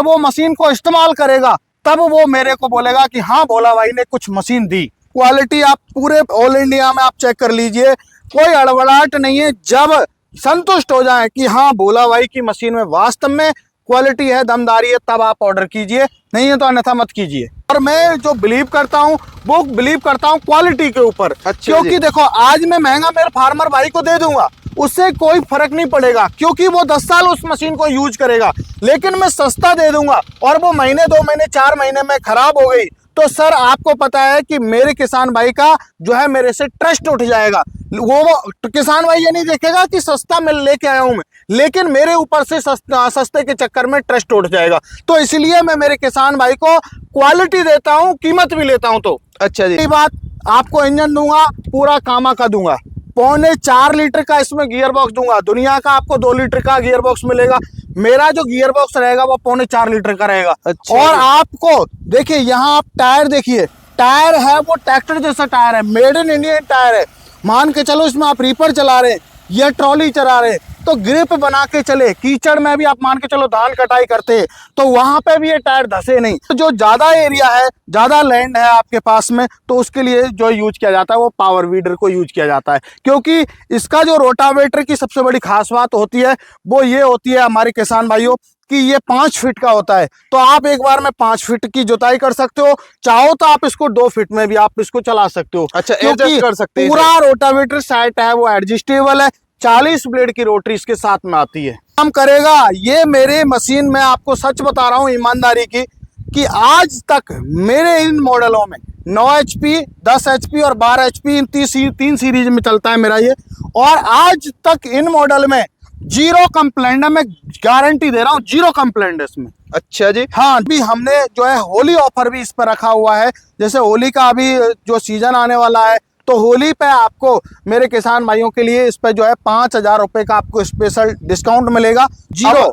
वो मशीन को इस्तेमाल करेगा तब वो मेरे को बोलेगा कि हाँ भोला भाई ने कुछ मशीन दी। क्वालिटी आप पूरे ऑल इंडिया में आप चेक कर लीजिए, कोई अड़बड़ाहट नहीं है। जब संतुष्ट हो जाए कि हाँ भोला भाई की मशीन में वास्तव में क्वालिटी है, दमदारी है, तब आप ऑर्डर कीजिए, नहीं है तो अन्यथा मत कीजिए। और मैं जो बिलीव करता हूँ वो बिलीव करता हूँ क्वालिटी के ऊपर। क्योंकि देखो आज मैं महंगा मेरे फार्मर भाई को दे दूंगा, उससे कोई फर्क नहीं पड़ेगा क्योंकि वो 10 साल उस मशीन को यूज करेगा। लेकिन मैं सस्ता दे दूंगा और वो महीने 2 महीने 4 महीने में खराब हो गई तो सर आपको पता है कि मेरे किसान भाई का जो है मेरे से ट्रस्ट उठ जाएगा। वो किसान भाई ये नहीं देखेगा कि सस्ता मैं लेके आया हूं मैं, लेकिन मेरे ऊपर से सस्ते के चक्कर में ट्रस्ट उठ जाएगा। तो इसलिए मैं मेरे किसान भाई को क्वालिटी देता हूं, कीमत भी लेता हूं। तो अच्छा जी, बात आपको इंजन दूंगा पूरा कामा का दूंगा, 4.25 लीटर का इसमें गियर बॉक्स दूंगा। दुनिया का आपको 2 लीटर का गियर बॉक्स मिलेगा, मेरा जो गियर बॉक्स रहेगा वो 4.25 लीटर का रहेगा। अच्छा। और आपको देखिए यहाँ आप टायर देखिए, टायर है वो ट्रैक्टर जैसा टायर है, मेड इन इंडिया टायर है। मान के चलो इसमें आप रीपर चला रहे हैं या ट्रॉली चला रहे हैं तो ग्रिप बना के चले। कीचड़ में भी आप मान के चलो धान कटाई करते हैं तो वहां पे भी ये टायर धसे नहीं। तो जो ज्यादा एरिया है, ज्यादा लैंड है आपके पास में, तो उसके लिए जो यूज किया जाता है वो पावर वीडर को यूज किया जाता है। क्योंकि इसका जो रोटावेटर की सबसे बड़ी खास बात होती है वो ये होती है हमारे किसान भाइयों कि ये 5 फीट का होता है। तो आप एक बार में 5 फीट की जुताई कर सकते हो, चाहो तो आप इसको 2 फीट में भी आप इसको चला सकते हो। अच्छा, एडजस्ट कर सकते हैं। पूरा रोटावेटर सेट है वो एडजस्टेबल है, 40 ब्लेड की रोटरी इसके साथ में आती है। काम करेगा ये मेरे मशीन में, आपको सच बता रहा हूं ईमानदारी की कि आज तक मेरे इन मॉडलों में 9 HP, 10 HP और 12 HP इन 3 सीरीज में चलता है मेरा ये। और आज तक इन मॉडल में 0 कंप्लेंट है, मैं गारंटी दे रहा हूँ 0 कंप्लेंट है इसमें। अच्छा जी, हाँ अभी हमने जो है होली ऑफर भी इस पर रखा हुआ है। जैसे होली का अभी जो सीजन आने वाला है तो होली पे आपको मेरे किसान भाइयों के लिए इस पे जो है 5,000 रुपए का आपको स्पेशल डिस्काउंट मिलेगा। 0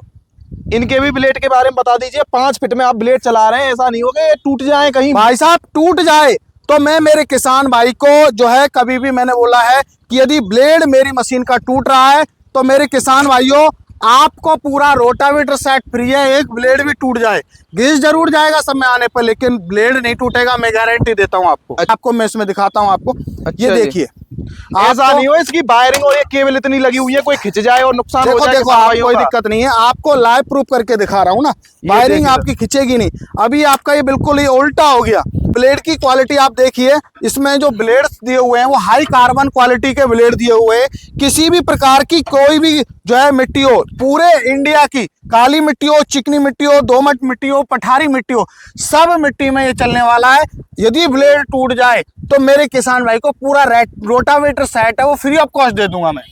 इनके भी ब्लेड के बारे में बता दीजिए। 5 फीट में आप ब्लेड चला रहे हैं, ऐसा नहीं होगा ये टूट जाए कहीं। भाई साहब टूट जाए तो मैं मेरे किसान भाई को जो है कभी भी मैंने बोला है कि यदि ब्लेड मेरी मशीन का टूट रहा है तो मेरे किसान भाइयों आपको पूरा रोटावेटर सेट फ्री है। एक ब्लेड भी टूट जाए, घिस जरूर जाएगा समय आने पर, लेकिन ब्लेड नहीं टूटेगा, मैं गारंटी देता हूं आपको। आपको मैं इसमें दिखाता हूं आपको। ये देखिए ऐसा नहीं हो इसकी वायरिंग और ये केबल इतनी लगी हुई है कोई खिंच जाए और नुकसान हो जाए। देखो आपको कोई दिक्कत नहीं है, आपको लाइव प्रूफ करके दिखा रहा हूँ ना, वायरिंग आपकी खिंचेगी नहीं। अभी आपका ये बिल्कुल ही उल्टा हो गया। ब्लेड की क्वालिटी आप देखिए, इसमें जो ब्लेड्स दिए हुए हैं वो हाई कार्बन क्वालिटी के ब्लेड दिए हुए हैं। किसी भी प्रकार की कोई भी जो है मिट्टी हो, पूरे इंडिया की काली मिट्टी हो, चिकनी मिट्टी हो, दोमट मिट्टी हो, पठारी मिट्टी हो, सब मिट्टी में ये चलने वाला है। यदि ब्लेड टूट जाए तो मेरे किसान भाई को पूरा रोटावेटर सेट है वो फ्री ऑफ कॉस्ट दे दूंगा मैं।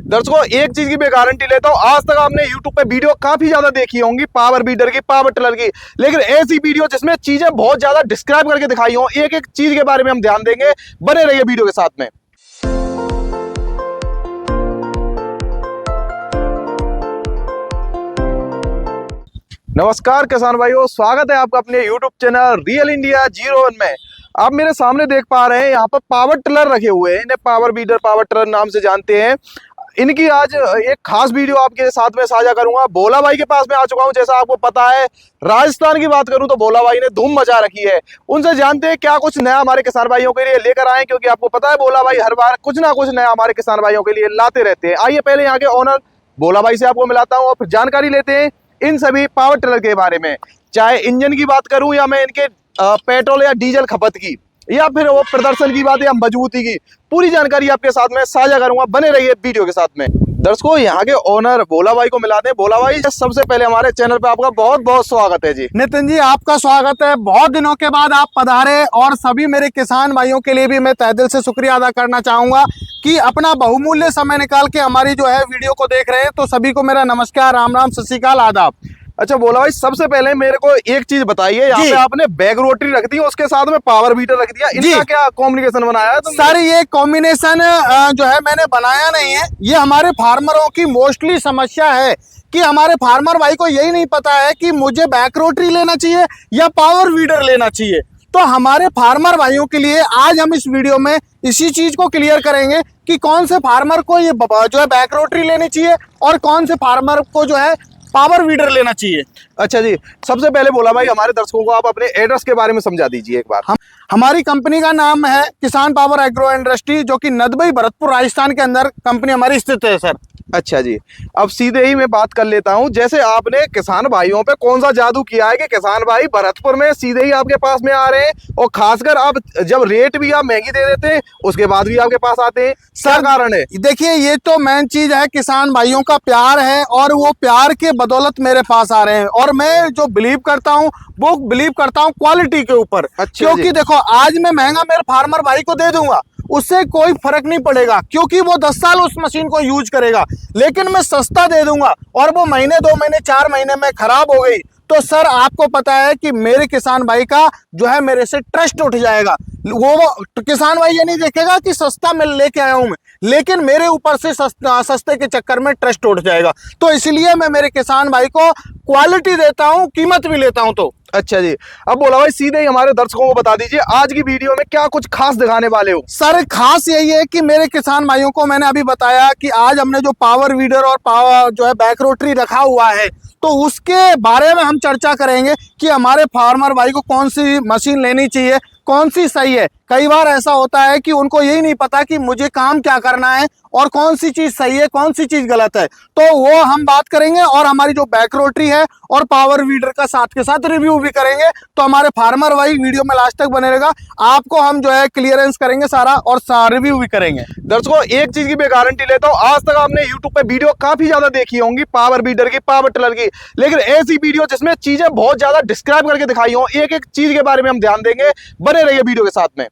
दर्शकों एक चीज की मैं गारंटी लेता हूँ, आज तक आपने YouTube पे वीडियो काफी ज्यादा देखी होंगी पावर बीडर की, पावर टिलर की, लेकिन ऐसी वीडियो जिसमें चीजें बहुत ज्यादा डिस्क्राइब करके दिखाई हो, एक एक चीज के बारे में हम ध्यान देंगे। बने रहिए वीडियो के साथ में। नमस्कार किसान भाइयों, स्वागत है आपका अपने YouTube चैनल रियल इंडिया 01 में। आप मेरे सामने देख पा रहे हैं यहाँ पर पावर टिलर रखे हुए हैं, इन्हें पावर बीडर, पावर टिलर नाम से जानते हैं। इनकी आज एक खास वीडियो आपके साथ में साझा करूंगा। भोला भाई के पास में आ चुका हूं। जैसा आपको पता है राजस्थान की बात करूं तो भोला भाई ने धूम मचा रखी है। उनसे जानते हैं क्या कुछ नया हमारे किसान भाइयों के लिए लेकर आए, क्योंकि आपको पता है भोला भाई हर बार कुछ ना कुछ नया हमारे किसान भाइयों के लिए लाते रहते हैं। आइए पहले यहाँ के ओनर भोला भाई से आपको मिलाता हूँ और फिर जानकारी लेते हैं इन सभी पावर टिलर के बारे में। चाहे इंजन की बात करूं या मैं इनके पेट्रोल या डीजल खपत की या फिर वो प्रदर्शन की बात या मजबूती की, पूरी जानकारी आपके साथ में साझा करूंगा। बने रहिए वीडियो के साथ में। दर्शकों यहाँ के ओनर भोला भाई को मिलाते हैं। भोला भाई सबसे पहले हमारे चैनल पे आपका बहुत बहुत स्वागत है जी। नितिन जी आपका स्वागत है, बहुत दिनों के बाद आप पधारे और सभी मेरे किसान भाइयों के लिए भी मैं तहे दिल से शुक्रिया अदा करना चाहूंगा कि अपना बहुमूल्य समय निकाल के हमारी जो है वीडियो को देख रहे हैं। तो सभी को मेरा नमस्कार, राम राम, सत श्री अकाल, आदाब। अच्छा भोला भाई सबसे पहले मेरे को एक चीज बताइए, यहाँ पे आपने बैग रोटरी रख दी, उसके साथ में पावर बीटर रख दिया, इनका क्या कॉम्बिनेशन बनाया है? सर ये कॉम्बिनेशन जो है मैंने बनाया नहीं है, ये हमारे फार्मरों की मोस्टली समस्या है कि हमारे फार्मर भाई को यही नहीं पता है कि मुझे बैक रोटरी लेना चाहिए या पावर वीडर लेना चाहिए। तो हमारे फार्मर भाइयों के लिए आज हम इस वीडियो में इसी चीज को क्लियर करेंगे कि कौन से फार्मर को ये जो है बैक रोटरी लेनी चाहिए और कौन से फार्मर को जो है पावर वीडर लेना चाहिए। अच्छा जी, सबसे पहले बोला भाई हमारे दर्शकों को आप अपने एड्रेस के बारे में समझा दीजिए एक बार। हमारी कंपनी का नाम है किसान पावर एग्रो इंडस्ट्री, जो कि नदबई भरतपुर राजस्थान के अंदर कंपनी हमारी स्थित है सर। अच्छा जी, अब सीधे ही मैं बात कर लेता हूं, जैसे आपने किसान भाइयों पे कौन सा जादू किया है कि किसान भाई भरतपुर में सीधे ही आपके पास में आ रहे हैं, और खासकर आप जब रेट भी आप महंगी दे देते हैं उसके बाद भी आपके पास आते हैं, क्या कारण है? देखिए, ये तो मेन चीज है, किसान भाइयों का प्यार है और वो प्यार के बदौलत मेरे पास आ रहे हैं। और मैं जो बिलीव करता हूँ वो बिलीव करता हूँ क्वालिटी के ऊपर। अच्छा क्योंकि देखो, आज मैं महंगा मेरे फार्मर भाई को दे दूंगा, उससे कोई फर्क नहीं पड़ेगा, क्योंकि वो 10 साल उस मशीन को यूज करेगा। लेकिन मैं सस्ता दे दूंगा और वो महीने 2 महीने 4 महीने में खराब हो गई, तो सर आपको पता है कि मेरे किसान भाई का जो है मेरे से ट्रस्ट उठ जाएगा। वो किसान भाई ये नहीं देखेगा कि सस्ता मैं लेके आया हूं मैं, लेकिन मेरे ऊपर से सस्ते के चक्कर में ट्रस्ट उठ जाएगा। तो इसलिए मैं मेरे किसान भाई को क्वालिटी देता हूं, कीमत भी लेता हूं। तो अच्छा जी, अब बोला भाई सीधे ही हमारे दर्शकों को बता दीजिए आज की वीडियो में क्या कुछ खास दिखाने वाले हो? सर खास यही है कि मेरे किसान भाइयों को मैंने अभी बताया कि आज हमने जो पावर वीडर और पावर जो है बैक रोटरी रखा हुआ है, तो उसके बारे में हम चर्चा करेंगे कि हमारे फार्मर भाई को कौन सी मशीन लेनी चाहिए, कौन सी सही है। कई बार ऐसा होता है कि उनको यही नहीं पता कि मुझे काम क्या करना है और कौन सी चीज सही है, कौन सी चीज गलत है। तो वो हम बात करेंगे, और हमारी जो बैक रोटरी है और पावर वीडर का साथ के साथ रिव्यू भी करेंगे। तो हमारे फार्मर भाई वीडियो में लास्ट तक बने रहेगा, आपको हम जो है क्लियरेंस करेंगे सारा, और रिव्यू भी करेंगे। दर्शकों एक चीज की मैं गारंटी लेता हूं, आज तक आपने YouTube पे वीडियो काफी ज्यादा देखी होंगी पावर बीडर की, पावर टिलर की, लेकिन ऐसी वीडियो जिसमें चीजें बहुत ज्यादा डिस्क्राइब करके दिखाई हो, एक एक चीज के बारे में हम ध्यान देंगे, बने रहिए वीडियो के साथ में।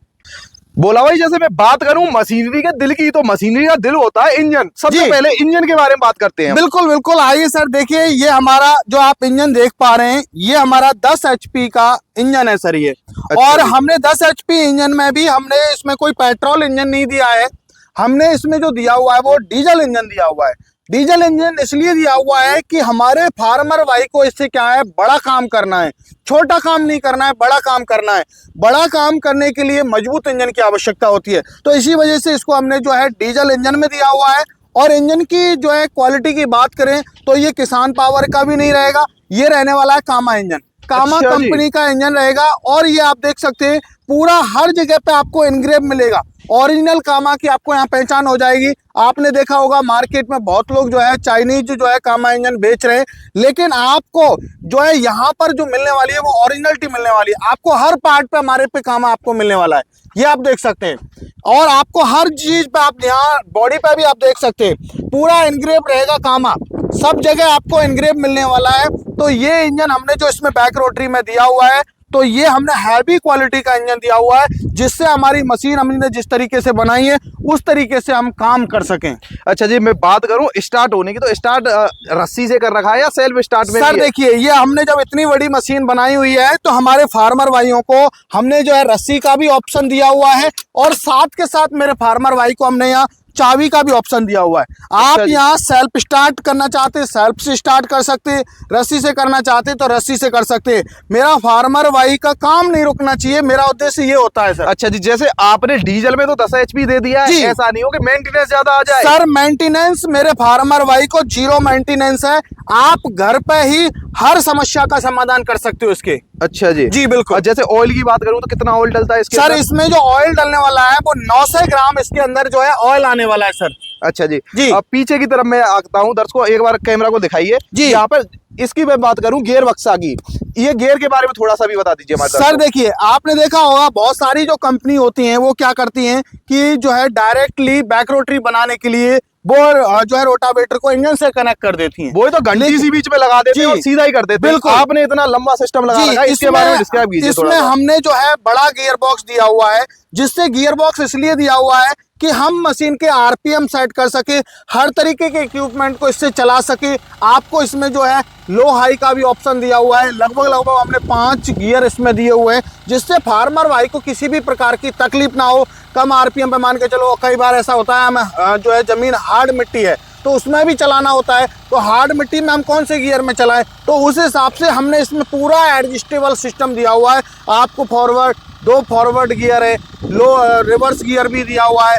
बोला भाई जैसे मैं बात करूं मशीनरी के दिल की, तो मशीनरी का दिल होता है इंजन। सबसे पहले इंजन के बारे में बात करते हैं। बिल्कुल बिल्कुल, आइए सर। देखिए, ये हमारा जो आप इंजन देख पा रहे हैं, ये हमारा 10 HP का इंजन है सर ये। अच्छा और हमने 10 HP इंजन में भी हमने इसमें कोई पेट्रोल इंजन नहीं दिया है, हमने इसमें जो दिया हुआ है वो डीजल इंजन दिया हुआ है। डीजल इंजन इसलिए दिया हुआ है कि हमारे फार्मर भाई को इससे क्या है, बड़ा काम करना है, छोटा काम नहीं करना है, बड़ा काम करना है। बड़ा काम करने के लिए मजबूत इंजन की आवश्यकता होती है, तो इसी वजह से इसको हमने जो है डीजल इंजन में दिया हुआ है। और इंजन की जो है क्वालिटी की बात करें तो ये किसान पावर का भी नहीं रहेगा, ये रहने वाला है कामा इंजन। कामा अच्छा कंपनी का इंजन रहेगा। और ये आप देख सकते हैं पूरा हर जगह पे आपको इनग्रेव मिलेगा, ओरिजिनल कामा की आपको यहाँ पहचान हो जाएगी। आपने देखा होगा मार्केट में बहुत लोग जो है चाइनीज जो है कामा इंजन बेच रहे हैं, लेकिन आपको जो है यहाँ पर जो मिलने वाली है वो ओरिजिनलिटी मिलने वाली है। आपको हर पार्ट पे हमारे पे कामा आपको मिलने वाला है, ये आप देख सकते हैं। और आपको हर चीज पे, आप यहाँ बॉडी पे भी आप देख सकते हैं पूरा इनग्रेव रहेगा कामा, सब जगह आपको इनग्रेव मिलने वाला है। तो ये इंजन हमने जो इसमें बैक रोटरी में दिया हुआ है, तो ये हमने हैवी क्वालिटी का इंजन दिया हुआ है, जिससे हमारी मशीन हमने जिस तरीके से बनाई है उस तरीके से हम काम कर सकें। अच्छा जी, मैं बात करूं स्टार्ट होने की, तो स्टार्ट रस्सी से कर रखा है या सेल्फ स्टार्ट में? सर देखिए, ये हमने जब इतनी बड़ी मशीन बनाई हुई है तो हमारे फार्मर भाइयों को हमने जो है रस्सी का भी ऑप्शन दिया हुआ है, और साथ के साथ मेरे फार्मर भाई को हमने यहाँ चाबी का भी ऑप्शन दिया हुआ है। आप यहाँ सेल्फ स्टार्ट करना चाहते हैं सेल्फ से स्टार्ट कर सकते हैं, रस्सी से करना चाहते हैं तो रस्सी से कर सकते हैं। मेरा फार्मर भाई का काम नहीं रुकना चाहिए, मेरा उद्देश्य ये होता है सर। अच्छा जी, जैसे आपने डीजल में तो 10 HP दे दिया है, ऐसा नहीं हो कि मेंटेनेंस ज्यादा आ जाए? सर मेंटेनेंस मेरे फार्मर भाई को 0 मेंटेनेंस है, आप घर पे ही हर समस्या का समाधान कर सकते हो इसके। अच्छा जी, जी बिल्कुल। जैसे ऑयल की बात करूं तो कितना ऑयल डलता है इसके सर अंदर? इसमें जो ऑयल डलने वाला है वो 900 ग्राम इसके अंदर जो है ऑयल आने वाला है सर। अच्छा जी जी। अब पीछे की तरफ मैं आता हूं, दर्शकों एक बार कैमरा को दिखाइए जी। यहाँ पर इसकी मैं बात करूं गियर बक्सा की, ये गियर के बारे में थोड़ा सा भी बता दीजिए हमारे सर। देखिए, आपने देखा होगा बहुत सारी जो कंपनी होती हैं वो क्या करती हैं कि जो है डायरेक्टली बैक रोटरी बनाने के लिए वो जो है रोटावेटर को इंजन से कनेक्ट कर देती हैं। वो तो घंटी सी बीच में लगा देते हैं और सीधा ही कर देते हैं। बिल्कुल। आपने इतना लंबा सिस्टम लगा रखा है, इसके बारे में डिस्क्राइब कीजिए थोड़ा इसमें सा। हमने जो है बड़ा गियर बॉक्स दिया हुआ है, जिससे गियर बॉक्स इसलिए दिया हुआ है कि हम मशीन के RPM सेट कर सके, हर तरीके के इक्विपमेंट को इससे चला सके। आपको इसमें जो है लो हाई का भी ऑप्शन दिया हुआ है, लगभग हमने 5 गियर इसमें दिए हुए हैं, जिससे फार्मर भाई को किसी भी प्रकार की तकलीफ ना हो। कम RPM पे मान के चलो, कई बार ऐसा होता है हमें जो है जमीन हार्ड मिट्टी है तो उसमें भी चलाना होता है, तो हार्ड मिट्टी में हम कौन से गियर में चलाएं, तो उस हिसाब से हमने इसमें पूरा एडजस्टेबल सिस्टम दिया हुआ है। आपको फॉरवर्ड 2 फॉरवर्ड गियर है, लो रिवर्स गियर भी दिया हुआ है,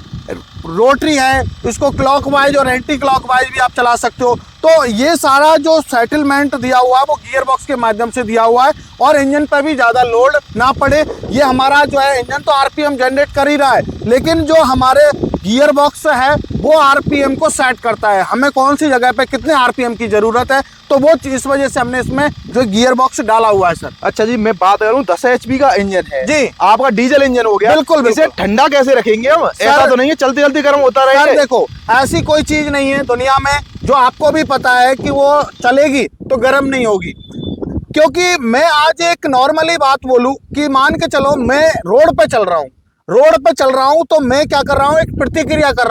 रोटरी है, इसको क्लॉकवाइज और एंटी क्लॉकवाइज भी आप चला सकते हो। तो ये सारा जो सेटलमेंट दिया हुआ है वो गियर बॉक्स के माध्यम से दिया हुआ है, और इंजन पर भी ज़्यादा लोड ना पड़े। ये हमारा जो है इंजन तो आरपीएम जनरेट कर ही रहा है, लेकिन जो हमारे गियर बॉक्स है वो आरपीएम को सेट करता है, हमें कौन सी जगह पे कितने आरपीएम की ज़रूरत है। तो वो इस वजह से हमने इसमें जो गियर बॉक्स डाला हुआ है सर। अच्छा जी, मैं बात करूं 10 HP का इंजन है जी, आपका डीजल इंजन हो गया। बिल्कुल इसे ठंडा कैसे रखेंगे हम? ऐसा तो नहीं है चलते चलते गर्म होता सर रहेगा? देखो, ऐसी कोई चीज नहीं है दुनिया में जो आपको भी पता है कि वो चलेगी तो गर्म नहीं होगी। क्योंकि मैं आज एक नॉर्मली बात बोलूं कि मान के चलो मैं रोड पे चल रहा हूं, तो मैं क्या कर रहा हूं, एक प्रतिक्रिया कर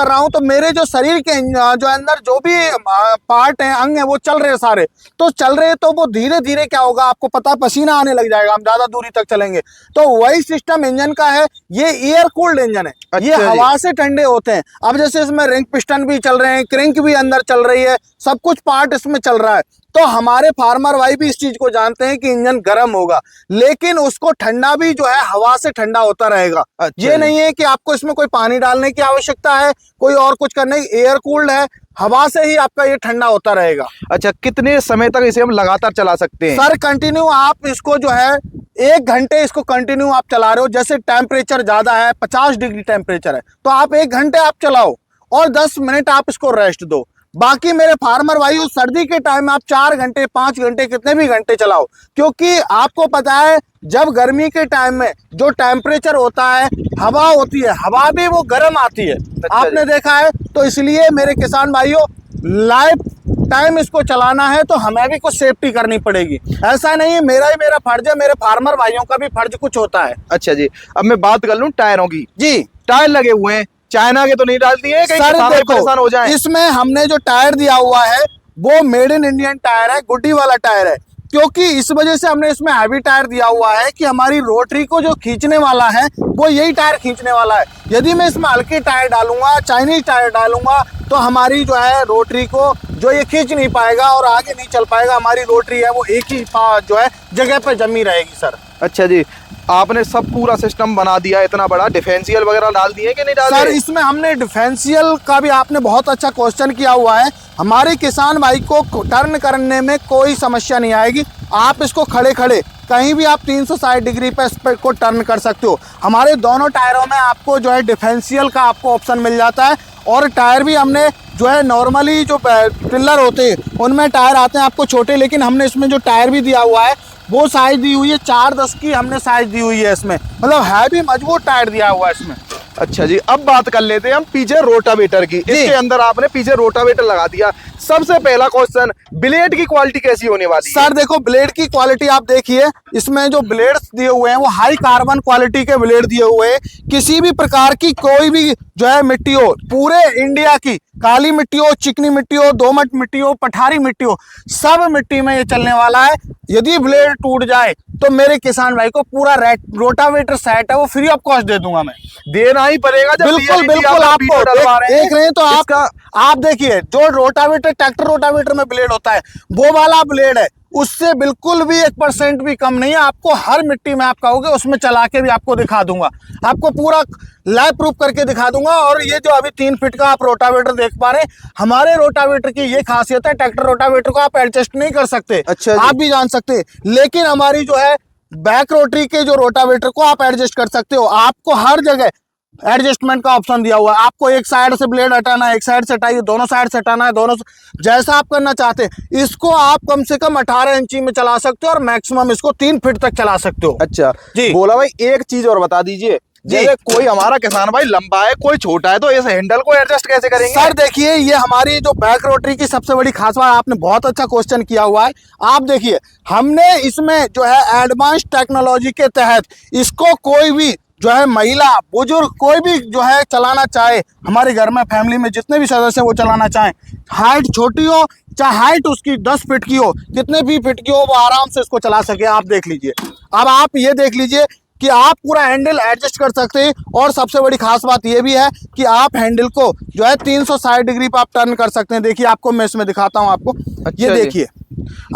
रहा हूं। तो मेरे जो शरीर के जो अंदर जो भी पार्ट हैं, अंग हैं, वो चल रहे हैं सारे, तो चल रहे हैं। तो वो धीरे धीरे क्या होगा आपको पता है, पसीना आने लग जाएगा, हम ज्यादा दूरी तक चलेंगे। तो वही सिस्टम इंजन का है, ये एयर कूल्ड इंजन है। अच्छा ये जी। हवा से ठंडे होते हैं। अब जैसे इसमें रिंग पिस्टन भी चल रहे हैं, क्रिंक भी अंदर चल रही है, सब कुछ पार्ट इसमें चल रहा है। तो हमारे फार्मर भाई भी इस चीज को जानते हैं कि इंजन गर्म होगा, लेकिन उसको ठंडा भी जो है हवा से ठंडा होता रहेगा। अच्छा ये नहीं है कि आपको इसमें कोई पानी डालने की आवश्यकता है, कोई और कुछ करने की, एयर कूल्ड है, हवा से ही आपका ये ठंडा होता रहेगा। अच्छा, कितने समय तक इसे हम लगातार चला सकते हैं? सर कंटिन्यू आप इसको जो है 1 घंटे इसको कंटिन्यू आप चला रहे हो। जैसे टेम्परेचर ज्यादा है, 50 डिग्री टेम्परेचर है, तो आप 1 घंटे आप चलाओ और 10 मिनट आप इसको रेस्ट दो। बाकी मेरे फार्मर भाइयों, सर्दी के टाइम में आप 4 घंटे 5 घंटे कितने भी घंटे चलाओ, क्योंकि आपको पता है जब गर्मी के टाइम में जो टेम्परेचर होता है, हवा होती है, हवा भी वो गर्म आती है। आपने देखा है। तो इसलिए मेरे किसान भाइयों, लाइफ टाइम इसको चलाना है तो हमें भी कुछ सेफ्टी करनी पड़ेगी। ऐसा नहीं है मेरा फर्ज है, मेरे फार्मर भाइयों का भी फर्ज कुछ होता है। अच्छा जी, अब मैं बात कर लूं टायरों की। जी, टायर लगे हुए हैं, चाइना के तो नहीं डाल दिए कहीं सर किसान परेशान हो जाए? इसमें हमने जो टायर दिया हुआ है वो मेड इन इंडियन टायर है, गुड्डी वाला टायर है। क्योंकि इस वजह से हमने इसमें हैवी टायर दिया हुआ है कि हमारी रोटरी को जो खींचने वाला है वो यही टायर खींचने वाला है। यदि मैं इसमें हल्के टायर डालूंगा, चाइनीज टायर डालूंगा, तो हमारी जो है रोटरी को जो ये खींच नहीं पाएगा और आगे नहीं चल पाएगा। हमारी रोटरी है वो एक ही जो है जगह पे जमी रहेगी सर। अच्छा जी, आपने सब पूरा सिस्टम बना दिया, इतना बड़ा डिफेंशियल वगैरह डाल दिए कि नहीं डाल सर दिए? इसमें हमने डिफेंशियल का भी आपने बहुत अच्छा क्वेश्चन किया हुआ है। हमारे किसान भाई को टर्न करने में कोई समस्या नहीं आएगी। आप इसको खड़े खड़े कहीं भी आप 360 डिग्री पे इस पे को टर्न कर सकते हो। हमारे दोनों टायरों में आपको जो है डिफेंशियल का आपको ऑप्शन मिल जाता है। और टायर भी हमने जो है नॉर्मली जो टिल्लर होते हैं उनमें टायर आते हैं आपको छोटे, लेकिन हमने इसमें जो टायर भी दिया हुआ है वो साइज दी हुई है 4-10 की हमने साइज दी हुई है इसमें, मतलब है भी मजबूत टायर दिया हुआ है इसमें। अच्छा जी, अब बात कर लेते हैं हम पीछे रोटावेटर की। इसके अंदर आपने पीछे रोटावेटर लगा दिया। सबसे पहला क्वेश्चन, ब्लेड की क्वालिटी कैसी होने वाली है? सर देखो, ब्लेड की क्वालिटी आप देखिए, इसमें जो ब्लेड्स दिए हुए हैं वो हाई कार्बन क्वालिटी के ब्लेड दिए हुए हैं। किसी भी प्रकार की कोई भी जो है मिट्टी हो, पूरे इंडिया की काली मिट्टी हो, चिकनी मिट्टी हो, दोमट मिट्टी हो, पठारी मिट्टी हो, सब मिट्टी में ये चलने वाला है। यदि ब्लेड टूट जाए तो मेरे किसान भाई को पूरा रोटावेटर सेट है वो फ्री ऑफ कॉस्ट दे दूंगा मैं। देना ही पड़ेगा जब बिल्कुल बिल्कुल, आपको देख रहे हैं तो आप देखिए, जो रोटावेटर ट्रैक्टर रोटावेटर में ब्लेड होता है वो वाला ब्लेड है, उससे बिल्कुल भी 1% भी कम नहीं है। आपको हर मिट्टी में आप कहोगे उसमें चला के भी आपको दिखा दूंगा, आपको पूरा लाइव प्रूफ करके दिखा दूंगा। और ये जो अभी 3 फीट का आप रोटावेटर देख पा रहे हैं, हमारे रोटावेटर की ये खासियत है, ट्रैक्टर रोटावेटर को आप एडजस्ट नहीं कर सकते। अच्छा, आप भी जान सकते हैं, लेकिन हमारी जो है बैक रोटरी के जो रोटावेटर को आप एडजस्ट कर सकते हो। आपको हर जगह एडजस्टमेंट का ऑप्शन दिया हुआ है। आपको एक साइड से ब्लेड हटाना है, एक साइड से हटाइए, दोनों साइड से हटाना है, दोनों जैसा आप करना चाहते हैं। इसको आप कम से कम 18 इंची में चला सकते हो और मैक्सिमम इसको 3 फीट तक चला सकते हो। अच्छा जी बोला भाई, एक चीज और बता दीजिए, जैसे कोई हमारा किसान भाई लंबा है, कोई छोटा है, तो इस हैंडल को एडजस्ट कैसे करेंगे? सर देखिए, ये हमारी जो बैक रोटरी की सबसे बड़ी खास बात, आपने बहुत अच्छा क्वेश्चन किया हुआ है। आप देखिए, हमने इसमें जो है एडवांस टेक्नोलॉजी के तहत इसको कोई भी जो है महिला बुजुर्ग कोई भी जो है चलाना चाहे, हमारे घर में फैमिली में जितने भी सदस्य वो चलाना चाहें, हाइट छोटी हो चाहे हाइट उसकी 10 फीट की हो, कितने भी फीट की हो, वो आराम से इसको चला सके। आप देख लीजिए, अब आप ये देख लीजिए कि आप पूरा हैंडल एडजस्ट कर सकते हैं। और सबसे बड़ी खास बात ये भी है कि आप हैंडल को जो है 360 डिग्री पर आप टर्न कर सकते हैं। देखिए, आपको मैं इसमें दिखाता हूं आपको। अच्छा, ये देखिए,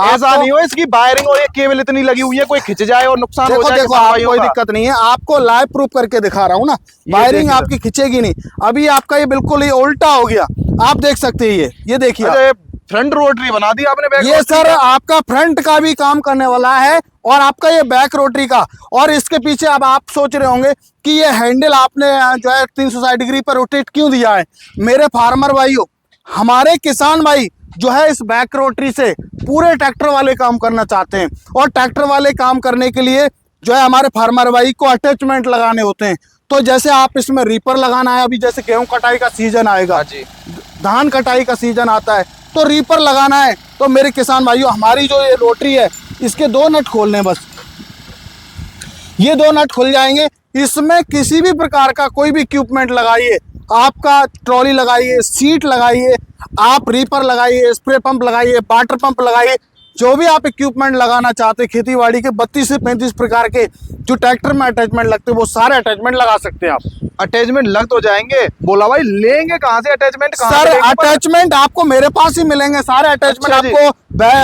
ऐसा नहीं हो इसकी वायरिंग और ये केबल इतनी लगी हुई है कोई खिंच जाए और नुकसान हो देखो जाए देखो किसान आप भाइयों कोई का। दिक्कत नहीं है, आपको लाइव प्रूफ करके दिखा रहा हूँ ना, वायरिंग देखिए आपकी खिंचेगी नहीं। अभी आपका ये बिल्कुल ही उल्टा हो गया, आप देख सकते हैं ये देखिए आप। अच्छा, फ्रंट रोटरी बना दी आपने बैक ये रोटरी सर का? आपका फ्रंट का भी काम करने वाला है और आपका ये बैक रोटरी का। और इसके पीछे अब आप सोच रहे होंगे कि ये हैंडल आपने जो है 360 डिग्री पर रोटेट क्यों दिया है। मेरे फार्मर भाइयों, हमारे किसान भाई जो है इस बैक रोटरी से पूरे ट्रैक्टर वाले काम करना चाहते हैं, और ट्रैक्टर वाले काम करने के लिए जो है हमारे फार्मर भाई को अटैचमेंट लगाने होते हैं। तो जैसे आप इसमें रीपर लगाना है, अभी जैसे गेहूं कटाई का सीजन आएगा, हाँ जी, धान कटाई का सीजन आता है, तो रीपर लगाना है, तो मेरे किसान भाइयों हमारी जो ये रोटरी है इसके 2 नट खोलने, बस ये 2 नट खुल जाएंगे। इसमें किसी भी प्रकार का कोई भी इक्विपमेंट लगाइए, आपका ट्रॉली लगाइए, सीट लगाइए, आप रीपर लगाइए, स्प्रे पंप लगाइए, वाटर पंप लगाइए, जो भी आप इक्विपमेंट लगाना चाहते हैं खेती बाड़ी के 32 से 35 प्रकार के जो ट्रैक्टर में अटैचमेंट लगते हैं वो सारे अटैचमेंट लगा सकते हैं आप। अटैचमेंट लग तो जाएंगे, बोला भाई लेंगे कहाँ से अटैचमेंट? सर अटैचमेंट आपको मेरे पास ही मिलेंगे सारे अटैचमेंट। अच्छा जी। आपको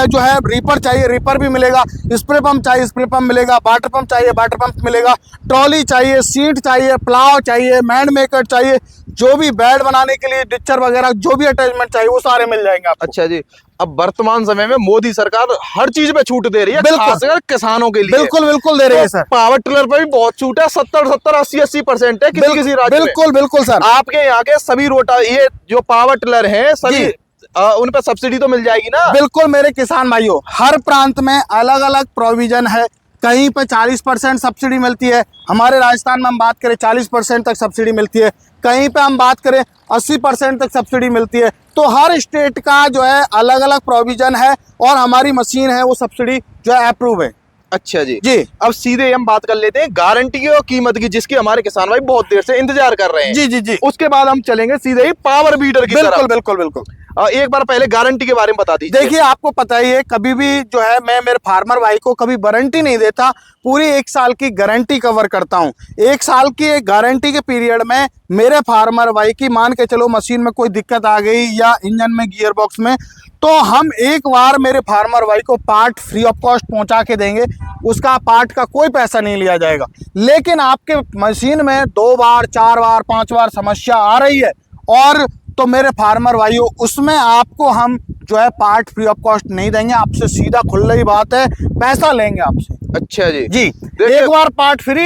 जो है रीपर चाहिए रीपर भी मिलेगा, स्प्रे पंप चाहिए स्प्रे पंप मिलेगा, वाटर पंप चाहिए वाटर पंप मिलेगा, ट्रॉली चाहिए, सीट चाहिए, प्लाव चाहिए, मैंड मेकर चाहिए, जो भी बेड बनाने के लिए डिच्चर वगैरह जो भी अटैचमेंट चाहिए वो सारे मिल जाएंगे आपको। अच्छा जी, अब वर्तमान समय में मोदी सरकार हर चीज पे छूट दे रही है, बिल्कुल। खासकर किसानों के लिए। बिल्कुल बिल्कुल दे रही है तो सर। पावर टिलर पे भी बहुत छूट है, 70-80% है किसी किसी राज्य में। बिल्कुल बिल्कुल सर। आपके यहाँ के सभी रोटा ये जो पावर टिलर है सभी जी। उन पे सब्सिडी तो मिल जाएगी ना? बिल्कुल मेरे किसान भाइयों, हर प्रांत में अलग अलग प्रोविजन है। कहीं पे 40% सब्सिडी मिलती है, हमारे राजस्थान में हम बात करें 40% तक सब्सिडी मिलती है, कहीं पे हम बात करें 80% तक सब्सिडी मिलती है। तो हर स्टेट का जो है अलग अलग प्रोविजन है और हमारी मशीन है वो सब्सिडी जो है अप्रूव है। अच्छा जी जी अब सीधे हम बात कर लेते हैं गारंटी और कीमत की, जिसकी हमारे किसान भाई बहुत देर से इंतजार कर रहे हैं। जी जी जी उसके बाद हम चलेंगे सीधे ही पावर बीडर की बिल्कुल तरफ। बिल्कुल बिल्कुल। एक बार पहले गारंटी के बारे में बता दीजिए। देखिए आपको पता ही है, कभी भी जो है मैं मेरे फार्मर भाई को कभी वारंटी नहीं देता, पूरी 1 साल की गारंटी कवर करता हूं। 1 साल की गारंटी के पीरियड में मेरे फार्मर भाई की मान के चलो मशीन में कोई दिक्कत आ गई या इंजन में गियर बॉक्स में, तो हम एक बार मेरे फार्मर भाई को पार्ट फ्री ऑफ कॉस्ट पहुंचा के देंगे, उसका पार्ट का कोई पैसा नहीं लिया जाएगा। लेकिन आपके मशीन में 2 बार 4 बार 5 बार समस्या आ रही है और तो मेरे फार्मर भाइयों उसमें आपको हम जो है पार्ट फ्री ऑफ कॉस्ट नहीं देंगे, आपसे सीधा खुली बात है, पैसा लेंगे आपसे। अच्छा जी जी देखिए- एक बार पार्ट फ्री,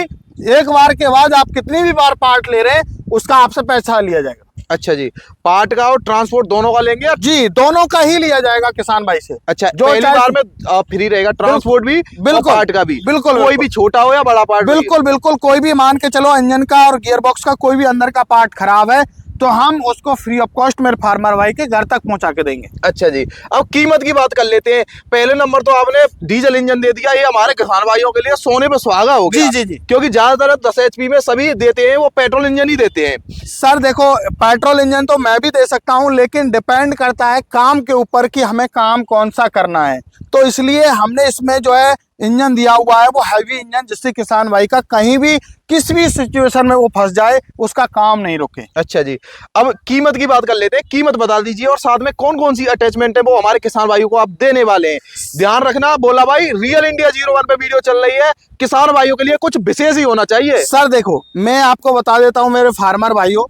एक बार के बाद आप कितनी भी बार पार्ट ले रहे हैं उसका आपसे पैसा लिया जाएगा। अच्छा जी, पार्ट का और ट्रांसपोर्ट दोनों का लेंगे? जी दोनों का ही लिया जाएगा किसान भाई से। अच्छा, जो पहली चाहे- बार में फ्री रहेगा ट्रांसपोर्ट भी और बिल्कुल, पार्ट का भी? बिल्कुल, कोई बिल्कुल। भी छोटा हो या बड़ा पार्ट? बिल्कुल बिल्कुल, कोई भी मान के चलो इंजन का और गियर बॉक्स का कोई भी अंदर का पार्ट खराब है तो हम उसको फ्री ऑफ कॉस्ट मेरे फार्मर भाई के घर तक पहुंचा के देंगे। अच्छा जी, अब कीमत की बात कर लेते हैं। पहले नंबर तो आपने डीजल इंजन दे दिया, ये हमारे किसान भाइयों के लिए सोने पे सुहागा हो गया। जी जी जी। क्योंकि ज्यादातर 10 HP में सभी देते हैं वो पेट्रोल इंजन ही देते हैं। सर देखो पेट्रोल इंजन तो मैं भी दे सकता हूं, लेकिन डिपेंड करता है काम के ऊपर कि हमें काम कौन सा करना है, तो इसलिए हमने इसमें जो है इंजन दिया हुआ है वो हैवी इंजन, जिससे किसान भाई का कहीं भी किसी भी सिचुएशन में वो फंस जाए उसका काम नहीं रुके। अच्छा जी, अब कीमत की बात कर लेते हैं। कीमत बता दीजिए और साथ में कौन कौन सी अटैचमेंट है वो हमारे किसान भाइयों को आप देने वाले हैं। ध्यान रखना, बोला भाई रियल इंडिया 01 पे वीडियो चल रही है, किसान भाइयों के लिए कुछ विशेष ही होना चाहिए। सर देखो मैं आपको बता देता हूं मेरे फार्मर भाइयों,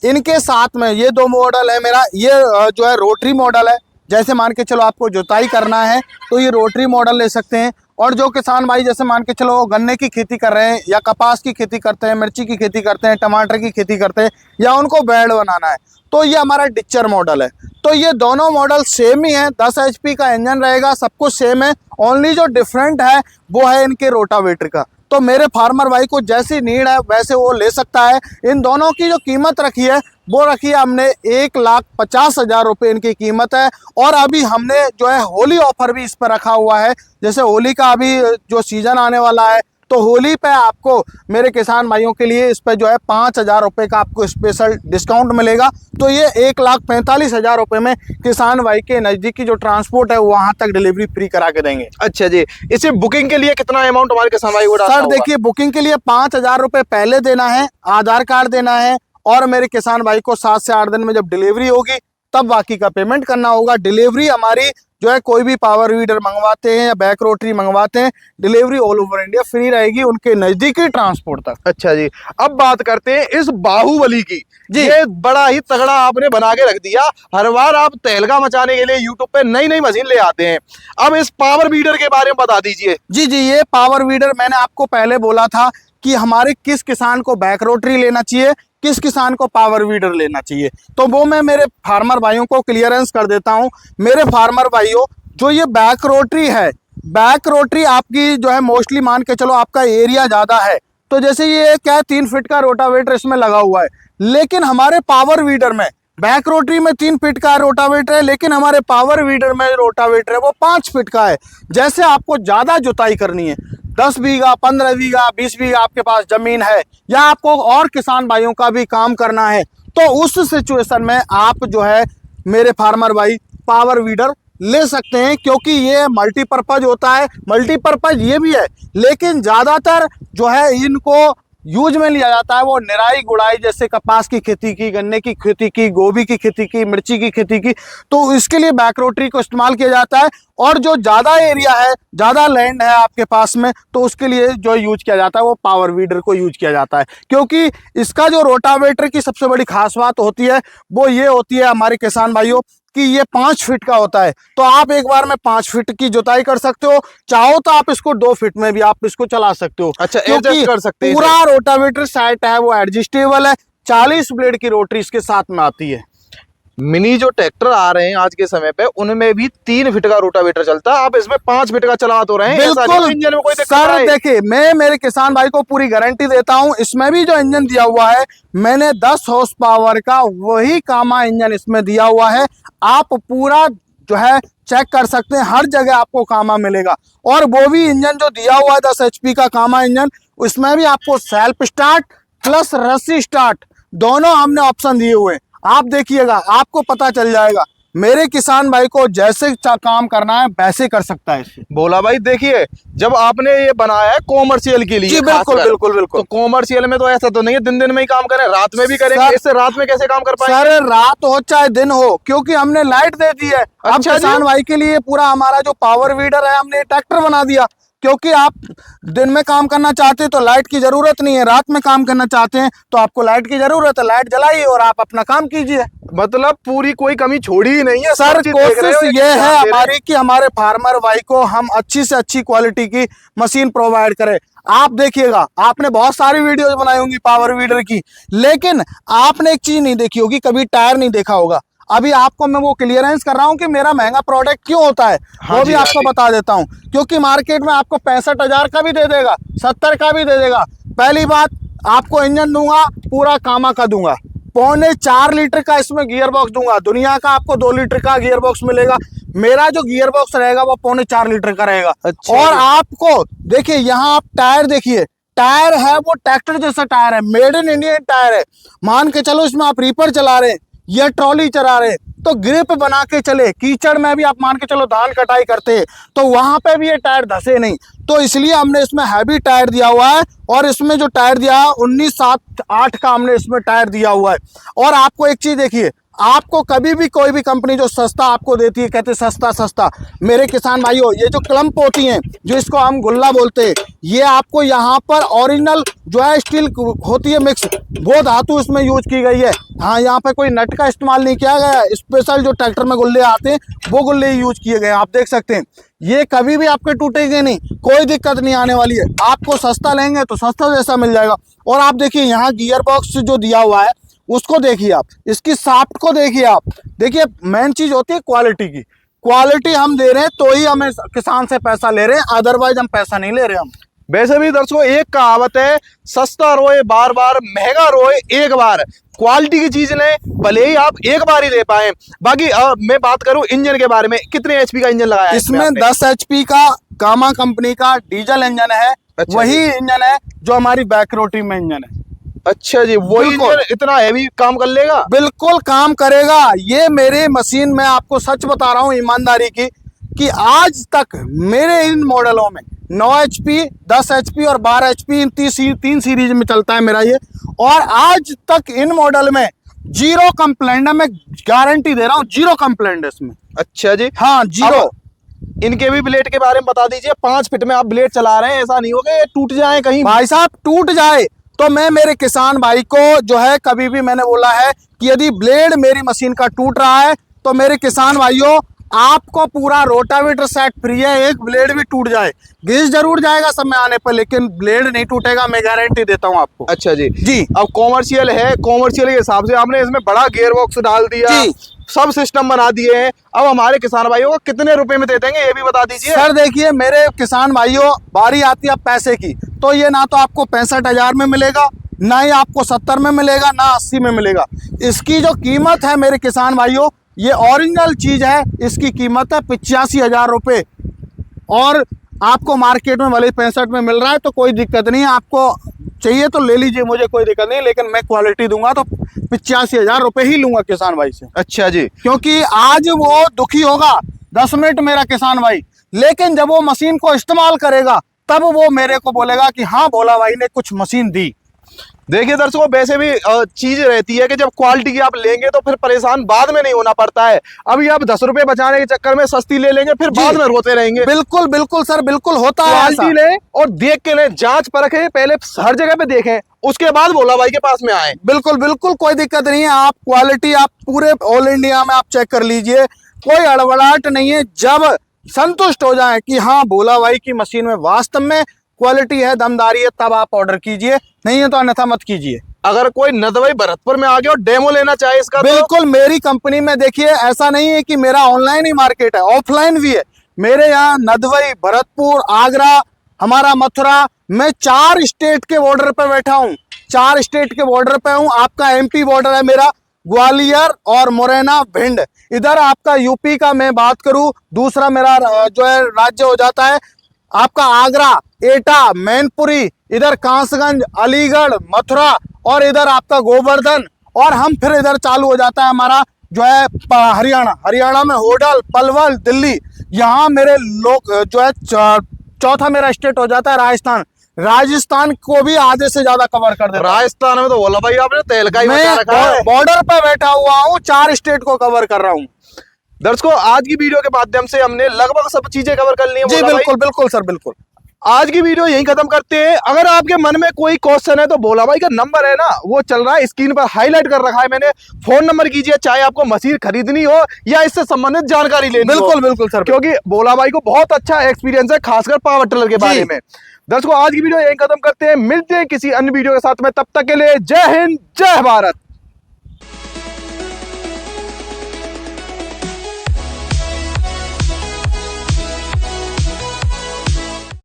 इनके साथ में ये 2 मॉडल है मेरा। ये जो है रोटरी मॉडल है, जैसे मान के चलो आपको जुताई करना है तो ये रोटरी मॉडल ले सकते हैं। और जो किसान भाई जैसे मान के चलो गन्ने की खेती कर रहे हैं या कपास की खेती करते हैं, मिर्ची की खेती करते हैं, टमाटर की खेती करते हैं, या उनको बेड बनाना है, तो ये हमारा डिच्चर मॉडल है। तो ये दोनों मॉडल सेम ही है, 10 HP का इंजन रहेगा, सब कुछ सेम है। ओनली जो डिफरेंट है वो है इनके रोटावेटर का। तो मेरे फार्मर भाई को जैसी नीड है वैसे वो ले सकता है। इन दोनों की जो कीमत रखी है वो रखी है हमने 1,50,000 रुपये इनकी कीमत है। और अभी हमने जो है होली ऑफर भी इस पर रखा हुआ है, जैसे होली का अभी जो सीजन आने वाला है तो होली पे आपको मेरे किसान भाइयों के लिए इस पे जो है 5,000 रुपये का आपको स्पेशल डिस्काउंट मिलेगा। तो ये 1,45,000 रुपये में किसान भाई के नज़दीकी जो ट्रांसपोर्ट है वहाँ तक डिलीवरी फ्री करा के देंगे। अच्छा जी, इसे बुकिंग के लिए कितना अमाउंट हमारे किसान भाई को डालना सर होगा? देखिए बुकिंग के लिए 5,000 रुपये पहले देना है, आधार कार्ड देना है, और मेरे किसान भाई को 7 से 8 दिन में जब डिलीवरी होगी तब बाकी का पेमेंट करना होगा। डिलीवरी हमारी जो है कोई भी पावर वीडर मंगवाते हैं या बैक रोटरी मंगवाते हैं, delivery all over India free रहेगी उनके नजदीकी ट्रांसपोर्ट तक। अच्छा जी, अब बात करते हैं इस बाहुबली की जी। ये बड़ा ही तगड़ा आपने बना के रख दिया। हर बार आप तहलका मचाने के लिए यूट्यूब पे नई नई मशीन ले आते हैं। अब इस पावर वीडर के बारे में बता दीजिए। जी जी, ये पावर वीडर मैंने आपको पहले बोला था कि हमारे किस किसान को बैक रोटरी लेना चाहिए, किस किसान को पावर वीडर लेना चाहिए, तो वो मैं मेरे फार्मर भाइयों को क्लियरेंस कर देता हूं। मेरे फार्मर भाइयों, जो ये बैक रोटरी है, बैक रोटरी आपकी जो है मोस्टली मान के चलो आपका एरिया ज़्यादा है, तो जैसे ये क्या है 3 फीट का रोटावेटर इसमें लगा हुआ है, लेकिन हमारे पावर वीडर में बैक रोटरी में 3 फीट का रोटावेटर है, लेकिन हमारे पावर वीडर में रोटावेटर है वो 5 फीट का है। जैसे आपको ज़्यादा जुताई करनी है, 10 बीघा 15 बीघा 20 बीघा आपके पास जमीन है, या आपको और किसान भाइयों का भी काम करना है, तो उस सिचुएशन में आप जो है मेरे फार्मर भाई पावर वीडर ले सकते हैं, क्योंकि ये मल्टीपर्पज होता है। मल्टीपर्पज ये भी है, लेकिन ज़्यादातर जो है इनको यूज में लिया जाता है वो निराई गुड़ाई, जैसे कपास की खेती की, गन्ने की खेती की, गोभी की खेती की, मिर्ची की खेती की, तो इसके लिए बैक रोटरी को इस्तेमाल किया जाता है। और जो ज़्यादा एरिया है, ज़्यादा लैंड है आपके पास में, तो उसके लिए जो यूज किया जाता है वो पावर वीडर को यूज किया जाता है, क्योंकि इसका जो रोटावेटर की सबसे बड़ी खास बात होती है वो ये होती है हमारे किसान भाइयों कि ये 5 फीट का होता है, तो आप एक बार में 5 फीट की जुताई कर सकते हो। चाहो तो आप इसको 2 फीट में भी आप इसको चला सकते हो। अच्छा, क्योंकि एडजस्ट कर सकते हैं। पूरा रोटावेटर सेट है वो एडजस्टेबल है। 40 ब्लेड की रोटरी इसके साथ में आती है। मिनी जो ट्रैक्टर आ रहे हैं आज के समय पे, उनमें भी 3 फीट का रोटावेटर चलता है, आप इसमें 5 फीट का चला तो रहे हैं। ऐसा नहीं बिल्कुल कि इंजन में कोई दिक्कत सर, आए। देखिए मैं मेरे किसान भाई को पूरी गारंटी देता हूं, इसमें भी जो इंजन दिया हुआ है मैंने 10 हॉर्स पावर का वही कामा इंजन इसमें दिया हुआ है। आप पूरा जो है चेक कर सकते हैं, हर जगह आपको कामा मिलेगा। और वो भी इंजन जो दिया हुआ है 10 HP का कामा इंजन, उसमें भी आपको सेल्फ स्टार्ट प्लस रस्सी स्टार्ट दोनों हमने ऑप्शन दिए हुए हैं। आप देखिएगा, आपको पता चल जाएगा। मेरे किसान भाई को जैसे काम करना है वैसे कर सकता है इससे। बोला भाई, देखिए जब आपने ये बनाया है कॉमर्शियल के लिए, जी बिल्कुल खासकर, बिल्कुल बिल्कुल। तो कॉमर्शियल में तो ऐसा तो नहीं है दिन दिन में ही काम करें, रात में भी करेंगे। सर- इससे रात में कैसे काम कर पाएंगे? सर रात हो चाहे दिन हो, क्योंकि हमने लाइट दे दी है। अब अच्छा जी। किसान भाई के लिए पूरा हमारा जो पावर वीडर है हमने ट्रैक्टर बना दिया, क्योंकि आप दिन में काम करना चाहते हैं तो लाइट की जरूरत नहीं है, रात में काम करना चाहते हैं तो आपको लाइट की जरूरत है। लाइट जलाइए और आप अपना काम कीजिए। मतलब पूरी कोई कमी छोड़ी ही नहीं है। सर सब चीज देख रहे हो, कोशिश एक ये है ध्यान दे रहे हैं। हमारी कि हमारे फार्मर भाई को हम अच्छी से अच्छी क्वालिटी की मशीन प्रोवाइड करें। आप देखिएगा, आपने बहुत सारी वीडियोस बनाई होंगी पावर वीडर की, लेकिन आपने एक चीज नहीं देखी होगी, कभी टायर नहीं देखा होगा। अभी आपको मैं वो क्लियरेंस कर रहा हूँ कि मेरा महंगा प्रोडक्ट क्यों होता है, हाँ वो जी, भी हाँ आपको जी। बता देता हूँ। क्योंकि मार्केट में आपको 65,000 का भी दे देगा, 70 का भी दे देगा। पहली बात, आपको इंजन दूंगा पूरा कामा का दूंगा, 4.25 लीटर का इसमें गियर बॉक्स दूंगा। दुनिया का आपको 2 लीटर का गियर बॉक्स मिलेगा, मेरा जो गियर बॉक्स रहेगा वो 4.25 लीटर का रहेगा। अच्छा और जी। आपको देखिए यहाँ आप टायर देखिए, टायर है वो ट्रैक्टर जैसा टायर है, मेड इन इंडिया टायर है। मान के चलो इसमें आप रीपर चला रहे हैं या ट्रॉली चला रहे हैं तो ग्रिप बना के चले। कीचड़ में भी आप मान के चलो धान कटाई करते हैं तो वहां पे भी ये टायर धसे नहीं, तो इसलिए हमने इसमें हैवी टायर दिया हुआ है। और इसमें जो टायर दिया है 19/7/8 का हमने इसमें टायर दिया हुआ है। और आपको एक चीज देखिए, आपको कभी भी कोई भी कंपनी जो सस्ता आपको देती है, कहते सस्ता सस्ता, मेरे किसान भाइयों ये जो क्लम्प होती हैं, जो इसको हम गुल्ला बोलते हैं, ये आपको यहाँ पर ओरिजिनल जो है स्टील होती है मिक्स, वो धातु इसमें यूज की गई है। हाँ, यहाँ पे कोई नट का इस्तेमाल नहीं किया गया, स्पेशल जो ट्रैक्टर में गुल्ले आते हैं वो गुल्ले यूज किए गए हैं। आप देख सकते हैं ये कभी भी आपके टूटेंगे नहीं, कोई दिक्कत नहीं आने वाली है। आपको सस्ता लेंगे तो सस्ता जैसा मिल जाएगा। और आप देखिए यहाँ गियर बॉक्स जो दिया हुआ है उसको देखिए, आप इसकी शाफ्ट को देखिए। आप देखिए, मेन चीज होती है क्वालिटी की। क्वालिटी हम दे रहे हैं तो ही हमें किसान से पैसा ले रहे हैं, अदरवाइज हम पैसा नहीं ले रहे हम। वैसे भी दर्शकों एक कहावत है, सस्ता रोए बार बार, महंगा रोए एक बार। क्वालिटी की चीज लें, भले ही आप एक बार ही ले पाए। बाकी मैं बात करूं इंजन के बारे में, कितने HP का इंजन लगाया है इसमें आपने? 10 HP का कामा कंपनी का डीजल इंजन है। अच्छा वही जी। इंजन है जो हमारी बैक रोटरी में इंजन है। अच्छा जी, वही बिल्कुल। इंजन इतना हैवी काम कर लेगा? बिल्कुल काम करेगा। ये मेरे मशीन में आपको सच बता रहा हूँ ईमानदारी की, कि आज तक मेरे इन मॉडलों में 9 HP, 10 HP और 12 HP इन 3 सीरीज में चलता है मेरा ये। और आज तक इन मॉडल में जीरो कंप्लेंट है, मैं गारंटी दे रहा हूँ, जीरो कंप्लेंट है इसमें। अच्छा जी। हाँ जीरो। अब इनके भी ब्लेड के बारे में बता दीजिए। 5 फीट में आप ब्लेड चला रहे हैं, ऐसा नहीं होगा ये टूट जाए कहीं। भाई साहब टूट जाए तो मैं मेरे किसान भाई को जो है कभी भी मैंने बोला है कि यदि ब्लेड मेरी मशीन का टूट रहा है तो मेरे किसान भाइयों आपको पूरा रोटावेटर सेट फ्री है। एक ब्लेड भी टूट जाए, घिस जरूर जाएगा समय आने पर, लेकिन ब्लेड नहीं टूटेगा, मैं गारंटी देता हूं आपको। अच्छा जी। जी। अब कॉमर्शियल है, कॉमर्शियल के हिसाब से आपने इसमें बड़ा गियर बॉक्स डाल दिया, जी। सब सिस्टम बना दिए हैं। अब हमारे किसान भाइयों को कितने रुपए में दे देंगे ये भी बता दीजिए। सर देखिए मेरे किसान भाइयों, बारी आती है पैसे की, तो ये ना तो आपको 65,000 में मिलेगा, ना ही आपको 70 में मिलेगा, ना 80 में मिलेगा। इसकी जो कीमत है मेरे किसान भाइयों, ये ओरिजिनल चीज है, इसकी कीमत है 85,000 रुपये। और आपको मार्केट में भले 65 में मिल रहा है तो कोई दिक्कत नहीं है, आपको चाहिए तो ले लीजिए, मुझे कोई दिक्कत नहीं, लेकिन मैं क्वालिटी दूंगा तो 85,000 रुपये ही लूंगा किसान भाई से। अच्छा जी। क्योंकि आज वो दुखी होगा 10 मिनट मेरा किसान भाई, लेकिन जब वो मशीन को इस्तेमाल करेगा तब वो मेरे को बोलेगा कि हाँ भोला भाई ने कुछ मशीन दी। देखिए दर्शकों, वैसे भी चीज रहती है कि जब क्वालिटी की आप लेंगे तो फिर परेशान बाद में नहीं होना पड़ता है। अभी आप 10 रुपए बचाने के चक्कर में सस्ती ले लेंगे, फिर बाद में रोते रहेंगे। बिल्कुल बिल्कुल सर, बिल्कुल होता है ऐसा। क्वालिटी लें और देख के लें, जांच परखें, पहले हर जगह पे देखें, उसके बाद भोला भाई के पास में आए। बिल्कुल बिल्कुल कोई दिक्कत नहीं है, आप क्वालिटी आप पूरे ऑल इंडिया में आप चेक कर लीजिए, कोई अड़बड़ाहट नहीं है। जब संतुष्ट हो जाए कि हाँ भोला भाई की मशीन में वास्तव में क्वालिटी है, दमदारी है, तब आप ऑर्डर कीजिए, नहीं है तो अन्यथा मत कीजिए। अगर कोई नदवाई भरतपुर में आ गया और डेमो लेना चाहे इसका, बिल्कुल मेरी कंपनी में देखिए ऐसा नहीं है कि मेरा ऑनलाइन ही मार्केट है, ऑफलाइन भी है। मेरे यहाँ नदवई, भरतपुर, आगरा, हमारा मथुरा, मैं 4 स्टेट के बॉर्डर पे बैठा हूँ, 4 स्टेट के बॉर्डर पे हूँ। आपका MP बॉर्डर है मेरा, ग्वालियर और मुरैना, भिंड। इधर आपका यूपी का मैं बात करूँ, दूसरा मेरा जो है राज्य हो जाता है आपका आगरा, एटा, मैनपुरी, इधर कांसगंज, अलीगढ़, मथुरा, और इधर आपका गोवर्धन, और हम फिर इधर चालू हो जाता है हमारा जो है हरियाणा। हरियाणा में होडल, पलवल, दिल्ली। यहाँ मेरे लोग जो है चौथा मेरा स्टेट हो जाता है राजस्थान। राजस्थान को भी आधे से ज्यादा कवर कर देता। राजस्थान में तो बोला भाई आपने तेल का ही बचा रखा है। मैं बॉर्डर पर बैठा हुआ हूँ, 4 स्टेट को कवर कर रहा हूँ। दर्शकों, आज की वीडियो के माध्यम से हमने लगभग सब चीजें कवर कर ली हैं। जी बिल्कुल बिल्कुल सर, बिल्कुल। आज की वीडियो यही खत्म करते हैं। अगर आपके मन में कोई क्वेश्चन है तो भोला भाई का नंबर है ना, वो चल रहा है स्क्रीन पर, हाईलाइट कर रखा है मैंने। फोन नंबर कीजिए, चाहे आपको मशीन खरीदनी हो या इससे संबंधित जानकारी लेनी हो। बिल्कुल बिल्कुल सर, क्योंकि भोला भाई को बहुत अच्छा एक्सपीरियंस है, खासकर पावर टिलर के बारे में। दर्शकों, आज की वीडियो यही खत्म करते हैं, मिलते हैं किसी अन्य वीडियो के साथ में। तब तक के लिए जय हिंद, जय भारत।